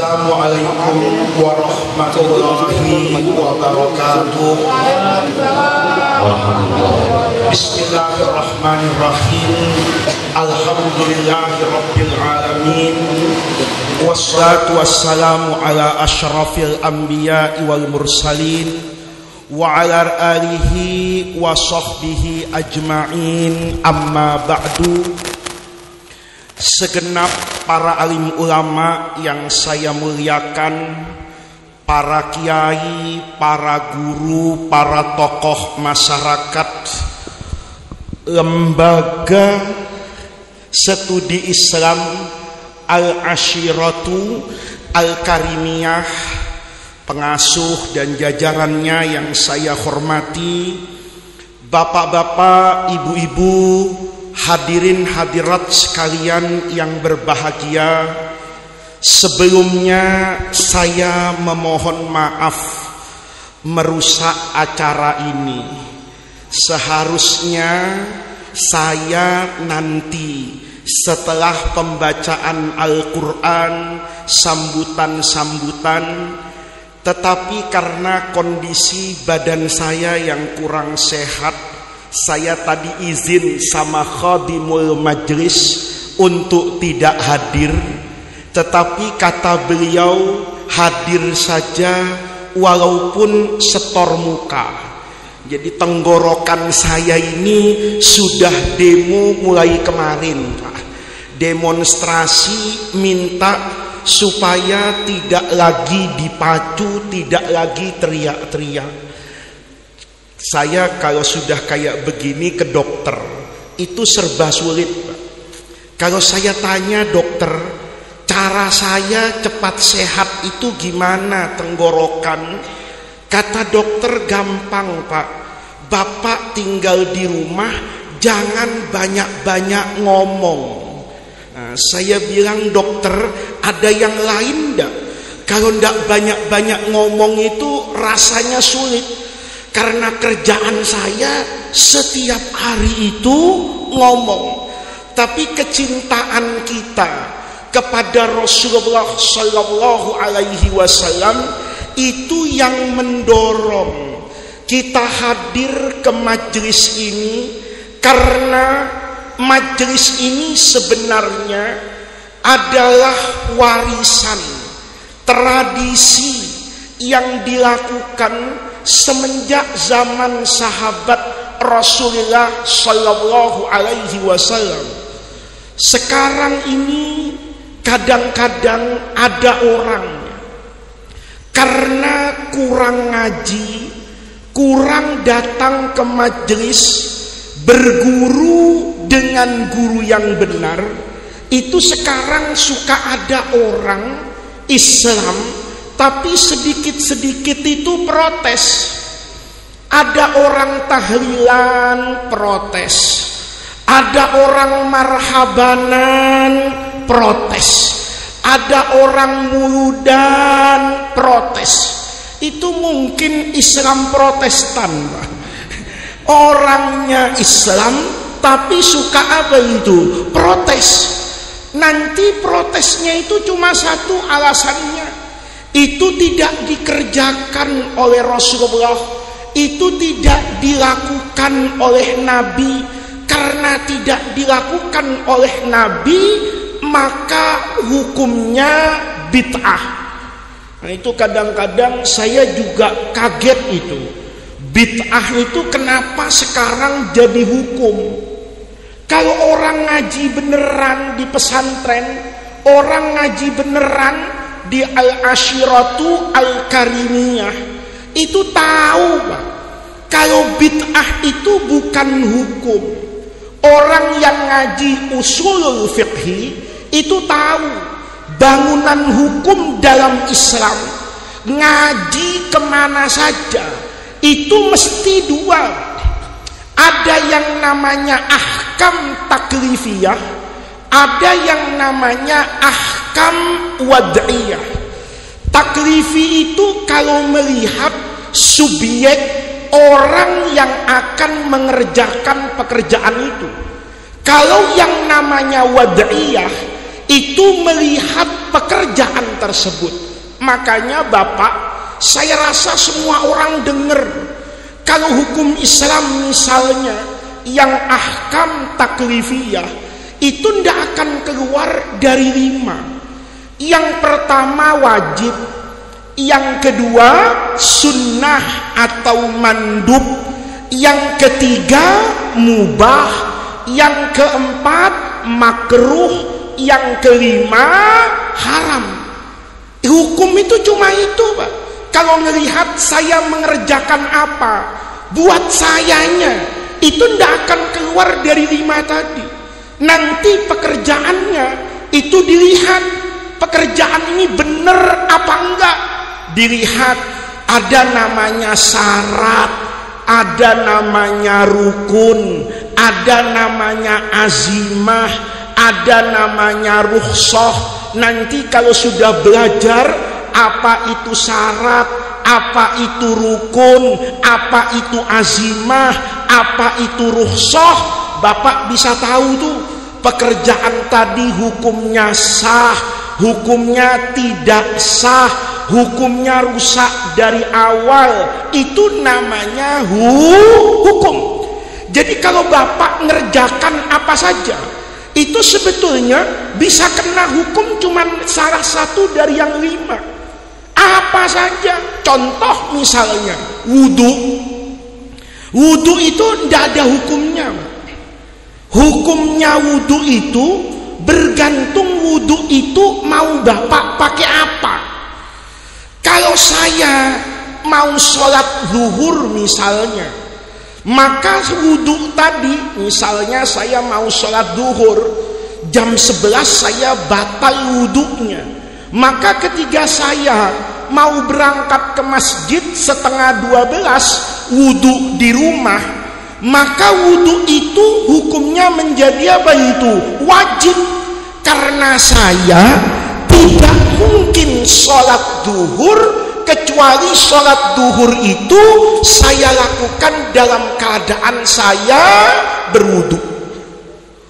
Assalamualaikum warahmatullahi wabarakatuh. Bismillahirrahmanirrahim. Alhamdulillahirabbil alamin. Wassalatu wassalamu ala asyrafil anbiya'i wal mursalin wa ala alihi wa sahbihi ajma'in. Amma ba'du. Segenap para alim ulama yang saya muliakan, para kiai, para guru, para tokoh masyarakat, lembaga studi Islam Al-Ashiratu Al-Karimiyah, pengasuh dan jajarannya yang saya hormati, bapak-bapak, ibu-ibu, hadirin hadirat sekalian yang berbahagia. Sebelumnya saya memohon maaf merusak acara ini. Seharusnya saya nanti setelah pembacaan Al-Quran sambutan-sambutan, tetapi karena kondisi badan saya yang kurang sehat, saya tadi izin sama khadimul majlis untuk tidak hadir. Tetapi kata beliau, hadir saja walaupun setor muka. Jadi tenggorokan saya ini sudah demo mulai kemarin, Pak. Demonstrasi minta supaya tidak lagi dipacu, tidak lagi teriak-teriak. Saya kalau sudah kayak begini ke dokter itu serba sulit, Pak. Kalau saya tanya dokter, cara saya cepat sehat itu gimana tenggorokan? Kata dokter, gampang, Pak. Bapak tinggal di rumah, jangan banyak-banyak ngomong. Nah, saya bilang, dokter, ada yang lain enggak? Kalau enggak banyak-banyak ngomong itu rasanya sulit. Karena kerjaan saya setiap hari itu ngomong. Tapi kecintaan kita kepada Rasulullah Sallallahu Alaihi Wasallam itu yang mendorong kita hadir ke majelis ini. Karena majelis ini sebenarnya adalah warisan tradisi yang dilakukan semenjak zaman sahabat Rasulullah Sallallahu Alaihi Wasallam. Sekarang ini kadang-kadang ada orang karena kurang ngaji, kurang datang ke majelis, berguru dengan guru yang benar, itu sekarang suka ada orang Islam tapi sedikit-sedikit itu protes. Ada orang tahlilan, protes. Ada orang marhabanan, protes. Ada orang muludan, protes. Itu mungkin Islam Protestan, Pak. Orangnya Islam tapi suka apa itu? Protes. Nanti protesnya itu cuma satu alasannya, itu tidak dikerjakan oleh Rasulullah, itu tidak dilakukan oleh Nabi. Karena tidak dilakukan oleh Nabi, maka hukumnya bid'ah. Nah, itu kadang-kadang saya juga kaget itu. Bid'ah itu kenapa sekarang jadi hukum? Kalau orang ngaji beneran di pesantren, orang ngaji beneran di Al-Ashiratu Al-Karimiyah, itu tahu, Pak, kalau bid'ah itu bukan hukum. Orang yang ngaji usulul fiqhi itu tahu bangunan hukum dalam Islam. Ngaji kemana saja itu mesti dua. Ada yang namanya ahkam taklifiyah, ada yang namanya ahkam wad'iyah. Taklifi itu kalau melihat subjek orang yang akan mengerjakan pekerjaan itu. Kalau yang namanya wad'iyah itu melihat pekerjaan tersebut. Makanya Bapak, saya rasa semua orang dengar kalau hukum Islam misalnya yang ahkam taklifiyah itu tidak akan keluar dari 5. Yang pertama wajib, yang kedua sunnah atau mandub, yang ketiga mubah, yang keempat makruh, yang kelima haram. Hukum itu cuma itu, Pak. Kalau melihat saya mengerjakan apa, buat sayanya itu tidak akan keluar dari 5 tadi. Nanti pekerjaannya itu dilihat, pekerjaan ini benar apa enggak. Dilihat ada namanya syarat, ada namanya rukun, ada namanya azimah, ada namanya rukhsah. Nanti kalau sudah belajar apa itu syarat, apa itu rukun, apa itu azimah, apa itu rukhsah, Bapak bisa tahu tuh pekerjaan tadi hukumnya sah, hukumnya tidak sah, hukumnya rusak dari awal. Itu namanya hukum. Jadi kalau Bapak ngerjakan apa saja, itu sebetulnya bisa kena hukum cuman salah satu dari yang 5. Apa saja. Contoh misalnya wudu. Wudu itu tidak ada hukumnya. Hukumnya wudu itu bergantung wudu itu mau Bapak pakai apa. Kalau saya mau sholat zuhur misalnya, maka wudu tadi, misalnya saya mau sholat zuhur jam 11 saya batal wudunya, maka ketika saya mau berangkat ke masjid setengah 12 wudu di rumah, maka wudu itu hukumnya menjadi apa itu? Wajib. Karena saya tidak mungkin sholat zuhur kecuali sholat zuhur itu saya lakukan dalam keadaan saya berwudu.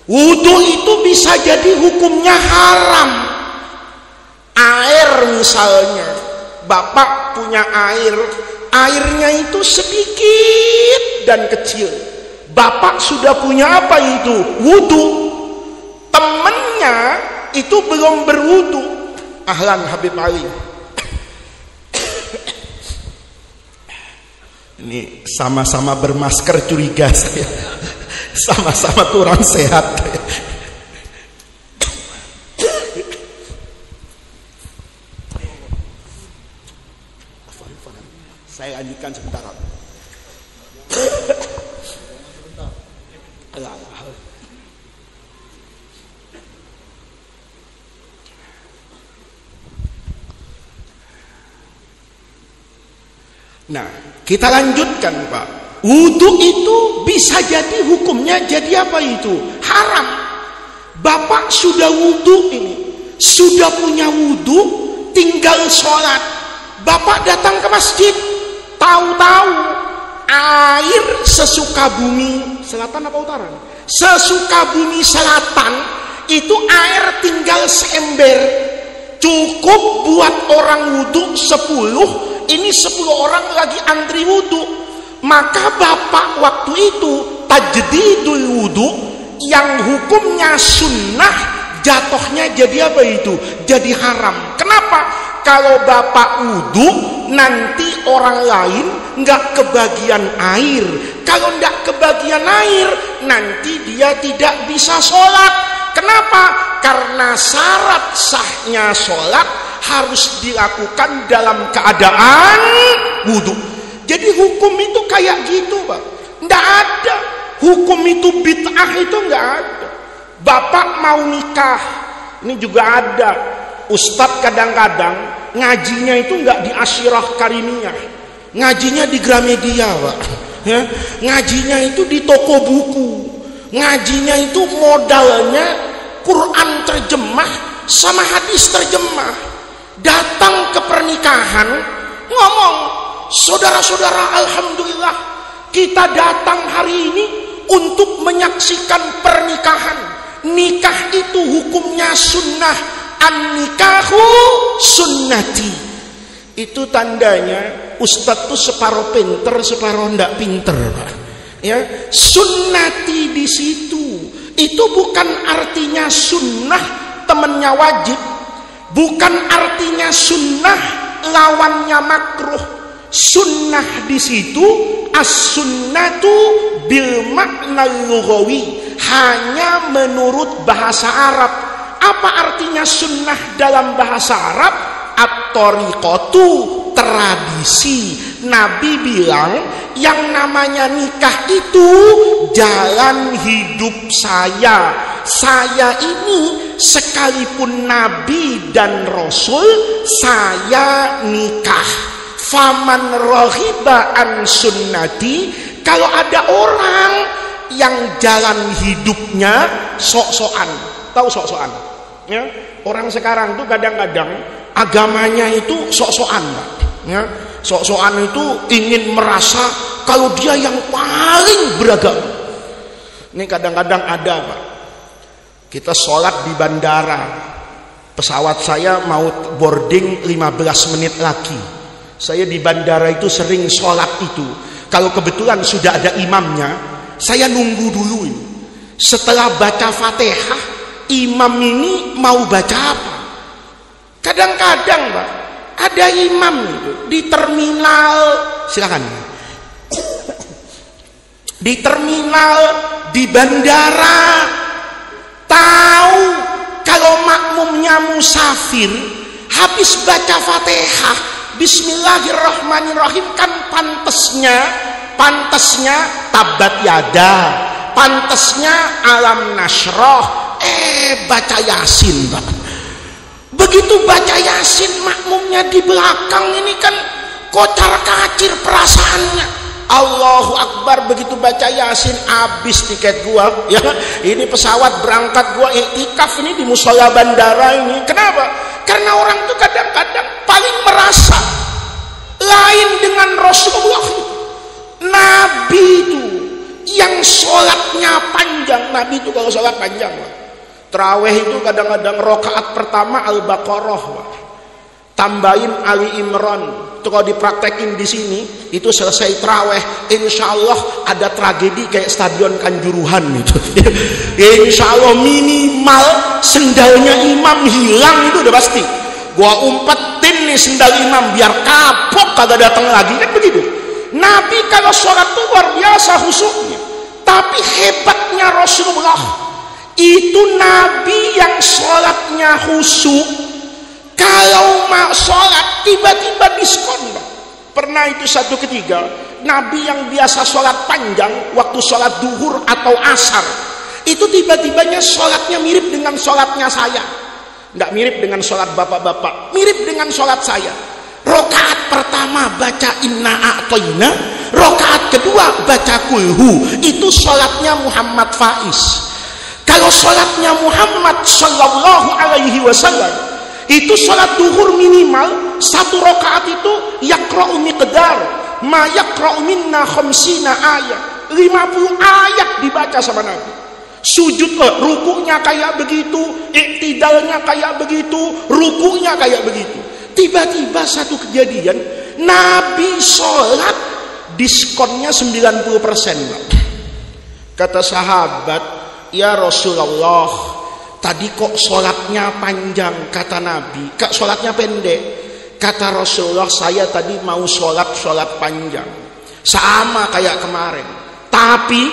Wudu itu bisa jadi hukumnya haram. Air misalnya, Bapak punya air, airnya itu sedikit dan kecil. Bapak sudah punya apa itu? Wudu. Temennya itu belum berwudu. Ahlan Habib Ali. Ini sama-sama bermasker curiga saya. Sama-sama kurang sehat. Saya lanjutkan sebentar. Nah, kita lanjutkan, Pak. Wudu itu bisa jadi hukumnya jadi apa itu? Haram. Bapak sudah wudu ini, sudah punya wudu, tinggal sholat. Bapak datang ke masjid, tahu-tahu air sesuka bumi selatan apa utara? Sesuka bumi selatan itu air tinggal seember, cukup buat orang wudu 10. Ini 10 orang lagi antri wudu. Maka Bapak waktu itu tajdidul wudu yang hukumnya sunnah jatuhnya jadi apa itu? Jadi haram. Kenapa? Kalau Bapak wudu nanti orang lain nggak kebagian air. Kalau nggak kebagian air nanti dia tidak bisa sholat. Kenapa? Karena syarat sahnya sholat harus dilakukan dalam keadaan wudu. Jadi hukum itu kayak gitu, Pak. Nggak ada. Hukum itu bid'ah itu nggak ada. Bapak mau nikah, ini juga ada. Ustadz kadang-kadang ngajinya itu nggak di Asyirah Karimiyah, ngajinya di Gramedia, Pak. Ya, ngajinya itu di toko buku, ngajinya itu modalnya Quran terjemah sama hadis terjemah. Datang ke pernikahan ngomong, saudara-saudara, alhamdulillah kita datang hari ini untuk menyaksikan pernikahan. Nikah itu hukumnya sunnah, an-nikahu sunnati. Itu tandanya ustadz tuh separuh pinter, separuh ndak pinter, Pak. Ya, sunnati di situ. Itu bukan artinya sunnah temennya wajib, bukan artinya sunnah lawannya makruh. Sunnah di situ as-sunnatu bil makna lughawi, hanya menurut bahasa Arab. Apa artinya sunnah dalam bahasa Arab? At-thariqatu, tradisi. Nabi bilang yang namanya nikah itu jalan hidup saya. Saya ini sekalipun Nabi dan Rasul, saya nikah. Faman rohiba an sunnati, kalau ada orang yang jalan hidupnya sok-sokan, tahu sok-sokan? Ya, orang sekarang tuh kadang-kadang agamanya itu sok-sokan, Pak. Ya, sok-sokan itu ingin merasa kalau dia yang paling beragama. Ini kadang-kadang ada, Pak. Kita sholat di bandara, pesawat saya mau boarding 15 menit lagi. Saya di bandara itu sering sholat itu. Kalau kebetulan sudah ada imamnya, saya nunggu dulu ini. Setelah baca Fatihah, imam ini mau baca apa? Kadang-kadang, Pak, ada imam itu di terminal, silakan. Di terminal, di bandara, tahu kalau makmumnya musafir, habis baca Fatihah, Bismillahirrahmanirrahim, kan pantesnya tabat yada, pantesnya alam nasroh, baca Yasin, Pak. Begitu baca Yasin, makmumnya di belakang ini kan kocar-kacir perasaannya. Allahu Akbar, begitu baca Yasin, habis tiket gua. Ya, ini pesawat berangkat, gua iktikaf ini di musola bandara ini. Kenapa? Karena orang tuh kadang-kadang paling merasa lain dengan Rasulullah. Nabi itu yang sholatnya panjang. Nabi itu kalau sholat panjang, Pak. Terawih itu kadang-kadang rokaat pertama Al-Baqarah, Pak. Tambahin Ali Imran. Itu kalau dipraktekin di sini, itu selesai terawih, insya Allah ada tragedi kayak stadion Kanjuruhan itu. Insya Allah minimal sendalnya imam hilang, itu udah pasti. Gua umpetin nih sendal imam biar kapok kagak datang lagi, kan begitu. Nabi kalau sholat tuh luar biasa khusyuknya. Tapi hebatnya Rasulullah itu Nabi yang sholatnya khusyuk. Kalau mau sholat tiba-tiba diskon. Pernah itu satu ketiga, Nabi yang biasa sholat panjang waktu sholat duhur atau asar, itu tiba-tibanya sholatnya mirip dengan sholatnya saya. Nggak mirip dengan sholat bapak-bapak, mirip dengan sholat saya. Rokaat pertama baca inna a'toina, rokaat kedua baca kulhu. Itu sholatnya Muhammad Faiz. Kalau sholatnya Muhammad Sallallahu Alaihi Wasallam, itu sholat duhur minimal satu rokaat itu yaqra'u miqdar ma yaqra'u minna khamsina ayat, 50 ayat dibaca sama Nabi. Sujud, rukunya kayak begitu, iktidalnya kayak begitu, rukunya kayak begitu. Tiba-tiba satu kejadian, Nabi sholat diskonnya 90%. Kata sahabat, ya Rasulullah, tadi kok sholatnya panjang? Kata Nabi, kak sholatnya pendek. Kata Rasulullah, saya tadi mau sholat panjang, sama kayak kemarin. Tapi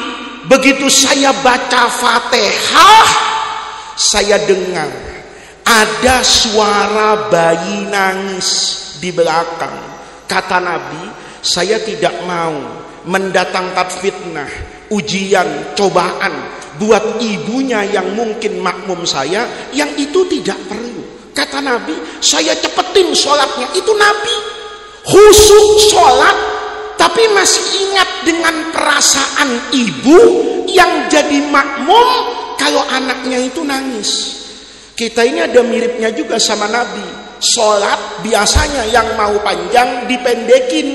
begitu saya baca Fatihah, saya dengar ada suara bayi nangis di belakang. Kata Nabi, saya tidak mau mendatangkan fitnah, ujian, cobaan buat ibunya yang mungkin makmum saya, yang itu tidak perlu. Kata Nabi, saya cepetin sholatnya. Itu Nabi khusyuk sholat, tapi masih ingat dengan perasaan ibu yang jadi makmum kalau anaknya itu nangis. Kita ini ada miripnya juga sama Nabi. Sholat biasanya yang mau panjang dipendekin.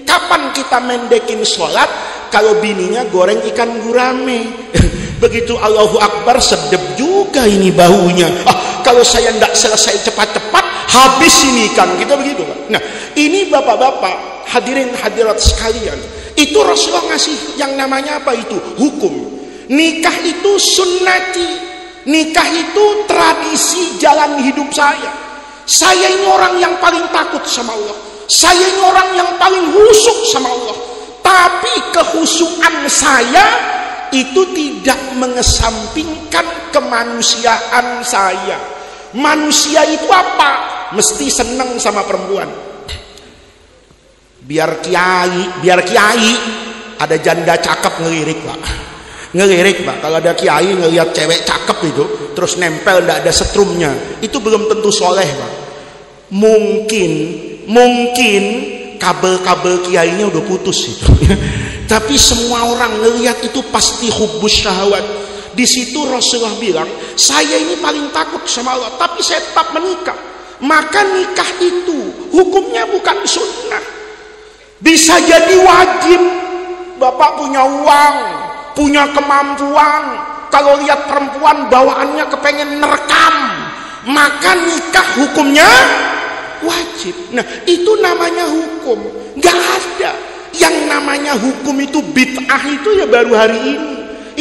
Kapan kita mendekin sholat? Kalau bininya goreng ikan gurame. Begitu Allahu Akbar, sedep juga ini baunya. kalau saya tidak selesai cepat-cepat habis ini kan, kita begitu kan. Nah ini bapak-bapak hadirin hadirat sekalian, itu Rasulullah ngasih yang namanya apa itu? Hukum. Nikah itu sunnati, nikah itu tradisi jalan hidup saya. Saya ini orang yang paling takut sama Allah, saya ini orang yang paling khusyuk sama Allah. Tapi kehusyukan saya itu tidak mengesampingkan kemanusiaan saya. Manusia itu apa? Mesti senang sama perempuan. Biar kiai ada janda cakep ngelirik pak. Ngelirik pak, kalau ada kiai ngelihat cewek cakep itu terus nempel tidak ada setrumnya, itu belum tentu soleh pak. Mungkin kabel-kabel kiainya udah putus itu. Tapi semua orang ngelihat itu pasti hubbus syahwat. Di situ Rasulullah bilang, saya ini paling takut sama Allah, tapi saya tetap menikah. Maka nikah itu hukumnya bukan sunnah, bisa jadi wajib. Bapak punya uang, punya kemampuan, kalau lihat perempuan bawaannya kepengen nerekam, maka nikah hukumnya wajib. Nah itu namanya hukum. Gak ada yang namanya hukum itu bid'ah itu ya baru hari ini.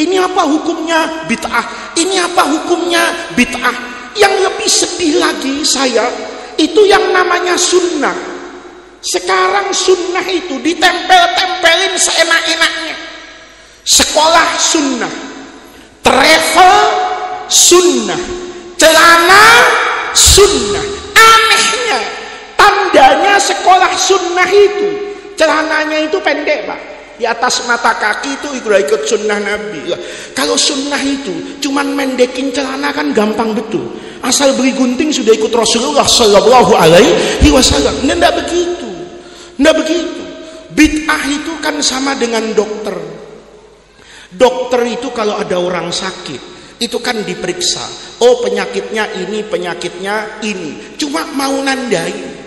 Ini apa hukumnya bid'ah, ini apa hukumnya bid'ah. Yang lebih sedih lagi saya, itu yang namanya sunnah. Sekarang sunnah itu ditempel-tempelin seenak-enaknya. Sekolah sunnah, travel sunnah, celana sunnah. Anehnya, tandanya sekolah sunnah itu celananya itu pendek pak, di atas mata kaki itu ikut sunnah Nabi. Kalau sunnah itu cuman mendekin celana kan gampang betul, asal beri gunting sudah ikut Rasulullah Shallallahu Alaihi Wasallam. Tidak begitu, tidak begitu. Bid'ah itu kan sama dengan dokter. Dokter itu kalau ada orang sakit itu kan diperiksa, oh penyakitnya ini, penyakitnya ini, cuma mau nandain.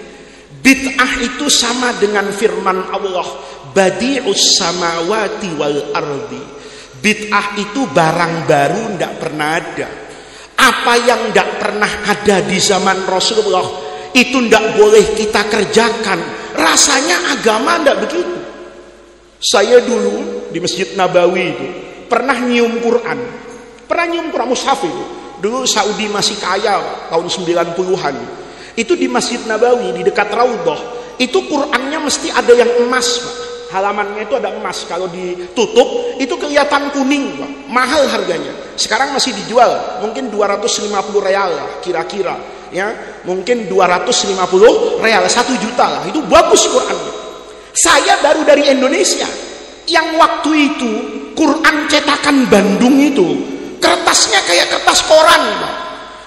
Bid'ah itu sama dengan firman Allah, badi'us samawati wal ardi. Bid'ah itu barang baru, tidak pernah ada. Apa yang tidak pernah ada di zaman Rasulullah itu tidak boleh kita kerjakan. Rasanya agama tidak begitu. Saya dulu di Masjid Nabawi itu pernah nyium Quran, mushaf itu. Dulu Saudi masih kaya tahun 90-an. Itu di Masjid Nabawi di dekat Raudhah, itu Qurannya mesti ada yang emas pak. Halamannya itu ada emas, kalau ditutup itu kelihatan kuning pak. Mahal harganya. Sekarang masih dijual mungkin 250 real lah kira-kira ya, mungkin 250 real, 1 juta lah. Itu bagus Qurannya. Saya baru dari Indonesia, yang waktu itu Quran cetakan Bandung itu kertasnya kayak kertas koran pak.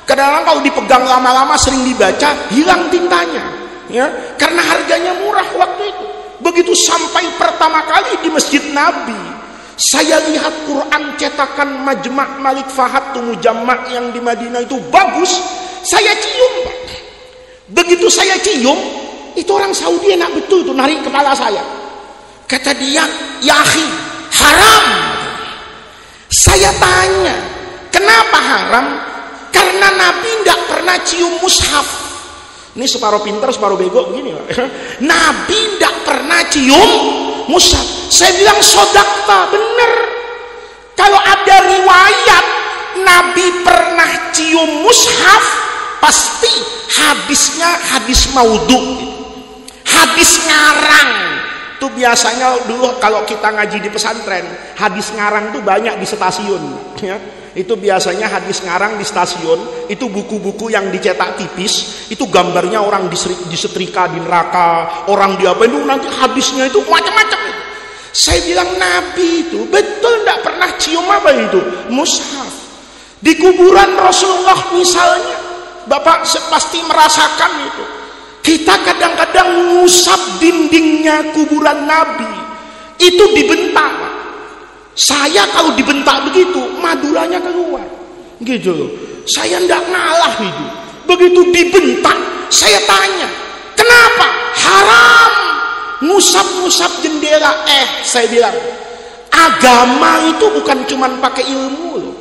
Kadang-kadang kalau dipegang lama-lama sering dibaca hilang tintanya ya, karena harganya murah waktu itu. Begitu sampai pertama kali di Masjid Nabi, saya lihat Quran cetakan Majma' Malik Fahad tuh Mujamma' yang di Madinah itu bagus. Saya cium pak. Begitu saya cium, itu orang Saudi enak betul tuh narik kepala saya. Kata dia, ya akhi, haram. Saya tanya, kenapa haram? Karena Nabi tidak pernah cium mushaf. Ini separuh pintar, separuh bego begini lah. Nabi tidak pernah cium mushaf. Saya bilang sodakta, bener. Kalau ada riwayat Nabi pernah cium mushaf, pasti hadisnya hadis maudhu, hadis ngarang. Itu biasanya dulu kalau kita ngaji di pesantren, hadis ngarang tuh banyak di stasiun ya. Itu biasanya hadis ngarang di stasiun, itu buku-buku yang dicetak tipis, itu gambarnya orang disetrika di neraka, orang diapain itu nanti hadisnya itu macam-macam. Saya bilang Nabi itu betul tidak pernah cium apa itu? Mushaf. Di kuburan Rasulullah misalnya, Bapak pasti merasakan itu. Kita kadang-kadang ngusap dindingnya kuburan Nabi, itu dibentak. Saya kalau dibentak begitu, maduranya keluar. Gitu loh. Saya ndak ngalah itu. Begitu dibentak, saya tanya, kenapa? Haram ngusap-ngusap jendela. Saya bilang, agama itu bukan cuma pakai ilmu loh.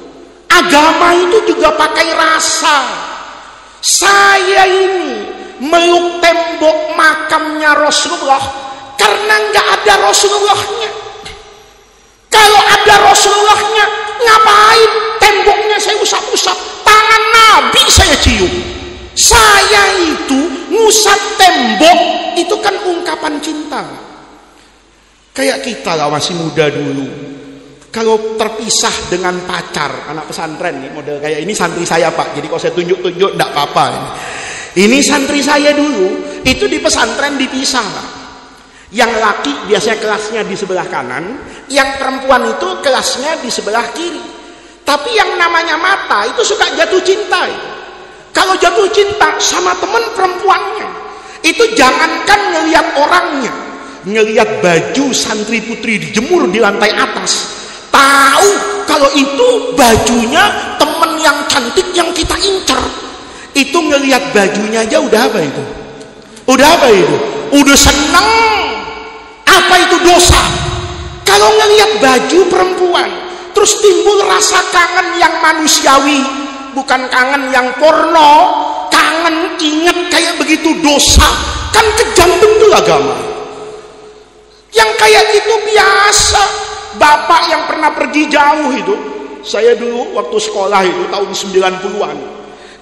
Agama itu juga pakai rasa. Saya ini meluk tembok makamnya Rasulullah karena nggak ada Rasulullahnya. Kalau ada Rasulullahnya, ngapain temboknya saya usap-usap? Tangan Nabi saya cium. Saya itu ngusap tembok, itu kan ungkapan cinta. Kayak kita lah masih muda dulu, kalau terpisah dengan pacar, anak pesantren nih model kayak ini santri saya Pak, jadi kalau saya tunjuk-tunjuk enggak apa-apa. Ini santri saya dulu, itu di pesantren dipisah Pak. Yang laki biasanya kelasnya di sebelah kanan, yang perempuan itu kelasnya di sebelah kiri. Tapi yang namanya mata itu suka jatuh cinta. Kalau jatuh cinta sama teman perempuannya, itu jangankan ngelihat orangnya, ngelihat baju santri putri dijemur di lantai atas, tahu kalau itu bajunya teman yang cantik yang kita incer. Itu ngelihat bajunya aja udah apa itu? Udah apa itu? Udah seneng. Apa itu dosa? Kalau ngelihat baju perempuan terus timbul rasa kangen yang manusiawi, bukan kangen yang porno, kangen inget kayak begitu dosa, kan kejam betul agama. Yang kayak gitu biasa. Bapak yang pernah pergi jauh itu, saya dulu waktu sekolah itu tahun 90-an,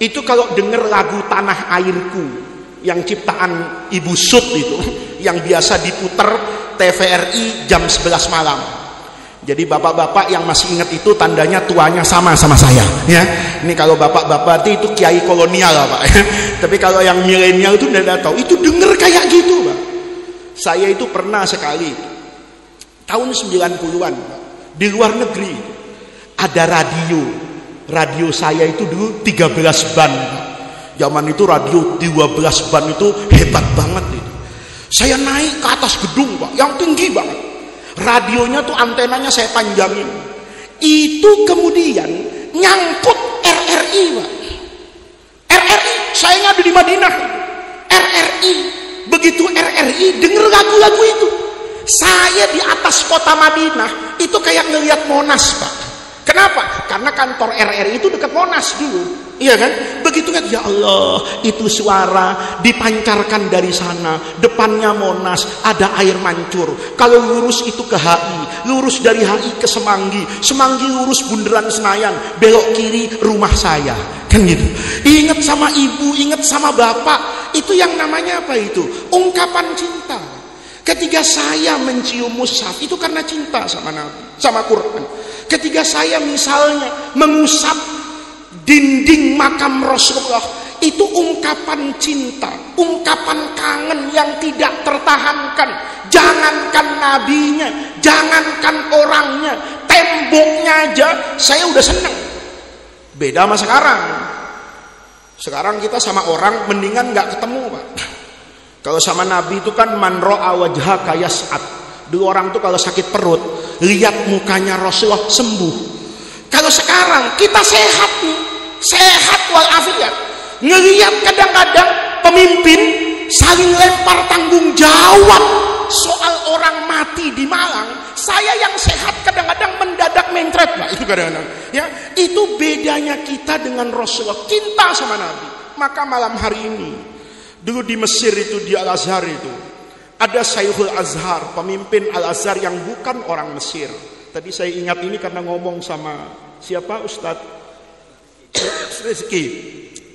itu kalau denger lagu Tanah Airku yang ciptaan Ibu Sud itu, yang biasa diputer TVRI jam 11 malam. Jadi bapak-bapak yang masih ingat itu tandanya tuanya sama saya ya. Ini kalau bapak-bapak itu kiai kolonial lah Pak. Tapi kalau yang milenial itu tidak tahu, itu denger kayak gitu Pak. Saya itu pernah sekali tahun 90-an di luar negeri ada radio saya itu dulu 13 ban. Zaman itu radio 12 ban itu hebat banget itu. Saya naik ke atas gedung Pak, yang tinggi banget. Radionya tuh antenanya saya panjangin. Itu kemudian nyangkut RRI Pak. RRI, saya ngadu di Madinah. RRI, begitu RRI denger lagu-lagu itu, saya di atas kota Madinah itu kayak ngelihat Monas Pak. Kenapa? Karena kantor RRI itu dekat Monas dulu. Iya kan? Begitu kan, ya Allah, itu suara dipancarkan dari sana, depannya Monas, ada air mancur. Kalau lurus itu ke HI, lurus dari HI ke Semanggi, Semanggi lurus Bundaran Senayan, belok kiri rumah saya. Kan gitu. Ingat sama ibu, ingat sama bapak, itu yang namanya apa itu? Ungkapan cinta. Ketika saya mencium mushaf, itu karena cinta sama Nabi, sama Quran. Ketika saya misalnya mengusap dinding makam Rasulullah, itu ungkapan cinta, ungkapan kangen yang tidak tertahankan. Jangankan nabinya, jangankan orangnya, temboknya aja saya udah seneng. Beda sama sekarang. Sekarang kita sama orang mendingan nggak ketemu Pak. Kalau sama Nabi itu kan man ra'a wajhaka yas'ad. Dulu orang tuh kalau sakit perut, lihat mukanya Rasulullah sembuh. Kalau sekarang kita sehat nih, sehat walafiat, ngelihat kadang-kadang pemimpin saling lempar tanggung jawab soal orang mati di Malang. Saya yang sehat kadang-kadang mendadak mentret Pak, itu kadang-kadang ya. Itu bedanya kita dengan Rasulullah, cinta sama Nabi. Maka malam hari ini, dulu di Mesir itu, di Al-Azhar itu ada Syekhul Azhar, pemimpin Al-Azhar yang bukan orang Mesir. Tadi saya ingat ini karena ngomong sama siapa, Ustadz Rizki.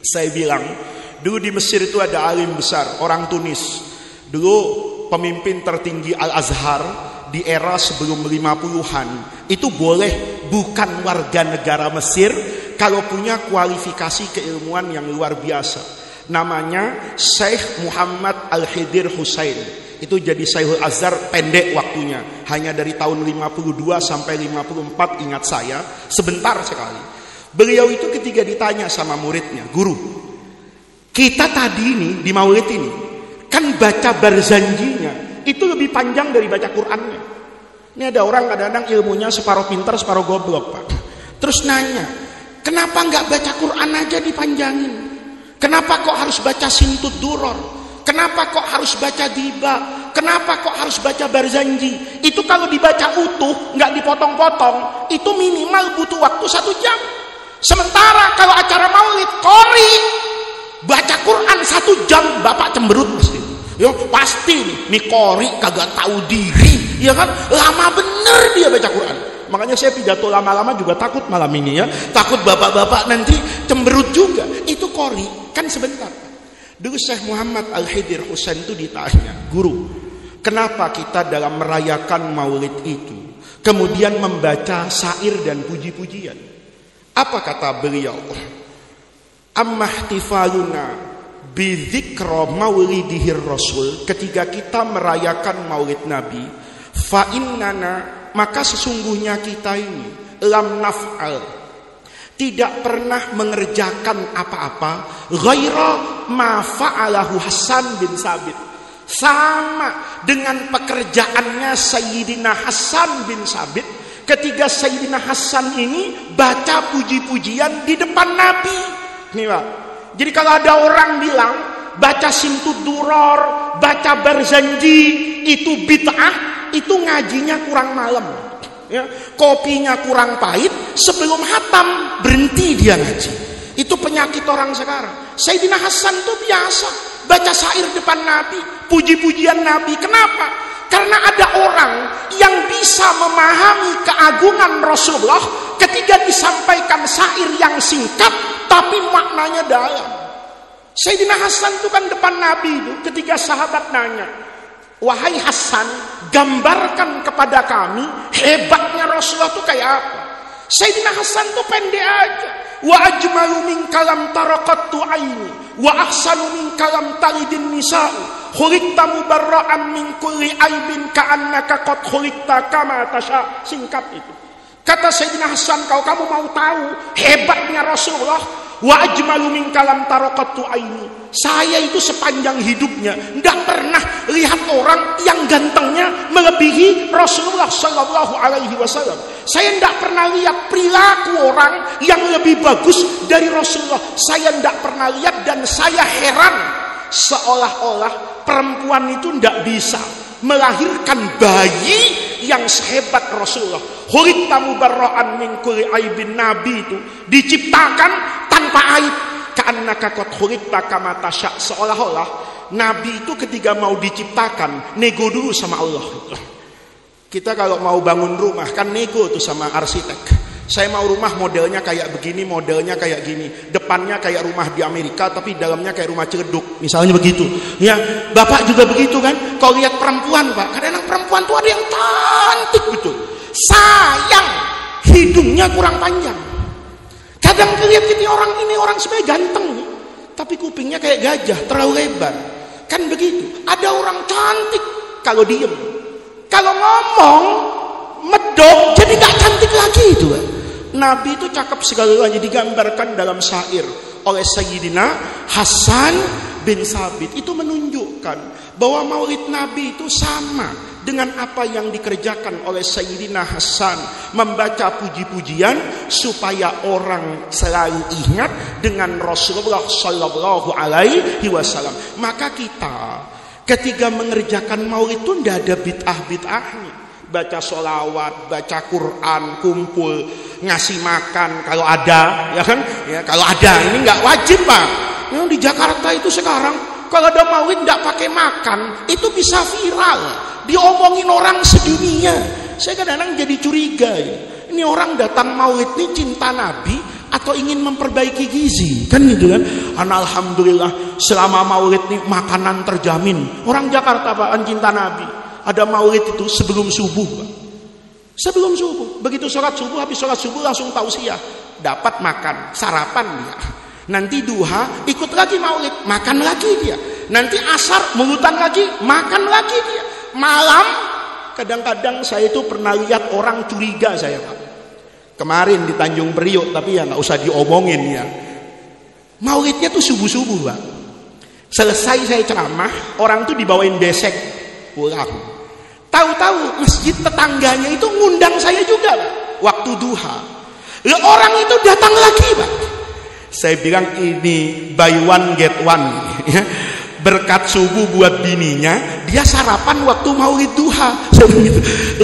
Saya bilang dulu di Mesir itu ada alim besar, orang Tunis. Dulu pemimpin tertinggi Al-Azhar di era sebelum 50-an. Itu boleh bukan warga negara Mesir kalau punya kualifikasi keilmuan yang luar biasa. Namanya Syekh Muhammad Al-Khidir Husain. Itu jadi Syekhul Azhar pendek waktunya, hanya dari tahun 52 sampai 54, ingat saya, sebentar sekali. Beliau itu ketika ditanya sama muridnya, guru, kita tadi ini di maulid ini kan baca barzanjinya itu lebih panjang dari baca Qur'annya. Ini ada orang kadang-kadang ilmunya separuh pintar separuh goblok Pak. Terus nanya, kenapa nggak baca Qur'an aja dipanjangin? Kenapa kok harus baca Sintud Duror? Kenapa kok harus baca Diba? Kenapa kok harus baca Barzanji? Itu kalau dibaca utuh, nggak dipotong-potong, itu minimal butuh waktu 1 jam. Sementara kalau acara maulid, qori, baca Quran 1 jam bapak cemberut pasti. Ya pasti nih kori kagak tahu diri, ya kan? Lama bener dia baca Quran. Makanya saya pidato lama-lama juga takut malam ini ya. Takut bapak-bapak nanti cemberut juga. Itu kori kan sebentar. Dulu Syekh Muhammad Al-Hidir Husain itu ditanya, guru, kenapa kita dalam merayakan maulid itu kemudian membaca syair dan puji-pujian? Apa kata beliau? Ammahtifaluna bidzikra maulidihir rasul, ketika kita merayakan maulid Nabi, fa innana, maka sesungguhnya kita ini lam naf'al, tidak pernah mengerjakan apa-apa ghaira ma fa'alahu Hasan bin Sabit, sama dengan pekerjaannya Sayyidina Hasan bin Sabit ketika Sayyidina Hasan ini baca puji-pujian di depan Nabi. Nih Pak, jadi kalau ada orang bilang baca Simtud Duror, baca Barzanji itu bid'ah, itu ngajinya kurang malam, ya. Kopinya kurang pahit, sebelum hatam berhenti dia ngaji. Itu penyakit orang sekarang. Sayyidina Hasan tuh biasa baca syair depan Nabi, puji-pujian Nabi. Kenapa? Karena ada orang yang bisa memahami keagungan Rasulullah ketika disampaikan syair yang singkat tapi maknanya dalam. Sayyidina Hasan itu kan depan Nabi itu, ketika sahabat nanya, wahai Hasan, gambarkan kepada kami hebatnya Rasulullah itu kayak apa? Sayyidina Hasan itu pendek aja. Wa ajmalu min kalam taraqattu aini wa ahsanu min kalam talidin nisa'u khuliqta mubarra'an min kulli aibin ka'annaka qad khuliqta kama tasha. Singkat itu. Kata Sayyidina Hasan, kalau kamu mau tahu hebatnya Rasulullah, wa ajmalu min kalam taraqattu aini, saya itu sepanjang hidupnya tidak pernah lihat orang yang gantengnya melebihi Rasulullah Sallallahu Alaihi Wasallam. Saya tidak pernah lihat perilaku orang yang lebih bagus dari Rasulullah. Saya tidak pernah lihat, dan saya heran seolah-olah perempuan itu tidak bisa melahirkan bayi yang sehebat Rasulullah. Khuliqta mubarra'an min kulli aibin, Nabi itu diciptakan tanpa aib. Ka'annaka qad khuliqta kama tasha, seolah-olah Nabi itu ketika mau diciptakan nego dulu sama Allah. Kita kalau mau bangun rumah kan nego tuh sama arsitek. Saya mau rumah modelnya kayak begini, modelnya kayak gini, depannya kayak rumah di Amerika tapi dalamnya kayak rumah Ciledug, misalnya begitu. Ya, Bapak juga begitu kan? Kalau lihat perempuan, Pak, kadang-kadang perempuan tuh ada yang cantik betul. Sayang, hidungnya kurang panjang. Kadang lihat ini orang sebenarnya ganteng, tapi kupingnya kayak gajah, terlalu lebar. Kan begitu. Ada orang cantik kalau diem, kalau ngomong medok jadi gak cantik lagi itu. Nabi itu cakep segalanya digambarkan dalam syair oleh Sayyidina Hasan bin Sabit. Itu menunjukkan bahwa maulid Nabi itu sama dengan apa yang dikerjakan oleh Sayyidina Hasan, membaca puji-pujian supaya orang selalu ingat dengan Rasulullah Sallallahu Alaihi Wasallam. Maka kita ketika mengerjakan maulid itu tidak ada bid'ah-bid'ahnya. Baca sholawat, baca Quran, kumpul, ngasih makan kalau ada, ya kan? Ya, kalau ada, ini nggak wajib, Pak. Yang di Jakarta itu sekarang kalau ada maulid nggak pakai makan, itu bisa viral, diomongin orang sedunia. Saya kadang-kadang jadi curiga, ya. Ini orang datang maulid ini cinta Nabi atau ingin memperbaiki gizi, kan gitu kan? Alhamdulillah selama maulid ini makanan terjamin. Orang Jakarta, Pak, cinta Nabi. Ada maulid itu sebelum subuh, Pak. Sebelum subuh, begitu sholat subuh, habis sholat subuh langsung tausiah, dapat makan, sarapan dia. Nanti duha ikut lagi maulid, makan lagi dia. Nanti asar mulutan lagi, makan lagi dia. Malam kadang-kadang saya itu pernah lihat orang curiga saya, Pak. Kemarin di Tanjung Priok, tapi ya nggak usah diomongin ya. Maulidnya tuh subuh-subuh, Pak. Selesai saya ceramah, orang tuh dibawain besek pulang. Tahu-tahu masjid tetangganya itu ngundang saya juga, Pak, waktu duha. Lalu orang itu datang lagi, Pak. Saya bilang ini buy one get one, ya. berkat subuh buat bininya, dia sarapan waktu maulid duha.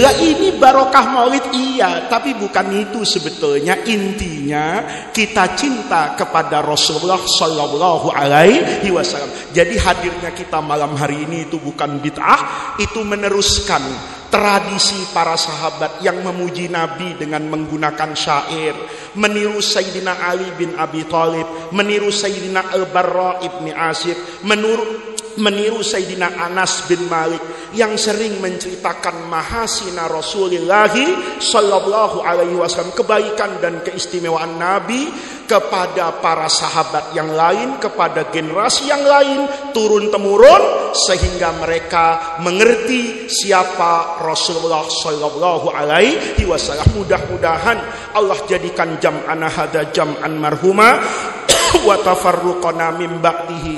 Lah ini barokah maulid, iya, tapi bukan itu sebetulnya. Intinya kita cinta kepada Rasulullah Sallallahu Alaihi Wasallam. Jadi hadirnya kita malam hari ini itu bukan bid'ah, itu meneruskan tradisi para sahabat yang memuji Nabi dengan menggunakan syair, meniru Sayyidina Ali bin Abi Thalib, meniru Sayyidina Al-Barra ibni Azib, meniru Sayyidina Anas bin Malik yang sering menceritakan mahasina Rasulullah Sallallahu Alaihi Wasallam, kebaikan dan keistimewaan Nabi kepada para sahabat yang lain, kepada generasi yang lain, turun-temurun, sehingga mereka mengerti siapa Rasulullah Sallallahu Alaihi Wasallam. Mudah-mudahan Allah jadikan jam'ana hada jam'an marhuma wa tafarruqana min ba'dihi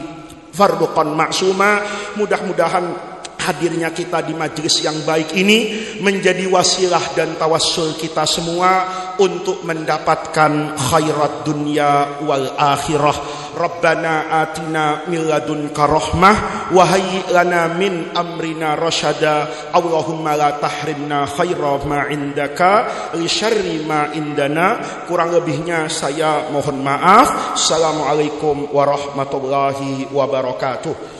farruqan maksuma. Mudah-mudahan hadirnya kita di majelis yang baik ini menjadi wasilah dan tawassul kita semua untuk mendapatkan khairat dunia wal akhirah. Rabbana atina min ladunka rahmah wa hayyi lana min amrina rasyada. Allahumma la tahrimna khaira ma indaka li syarri ma indana. Kurang lebihnya saya mohon maaf. Assalamualaikum warahmatullahi wabarakatuh.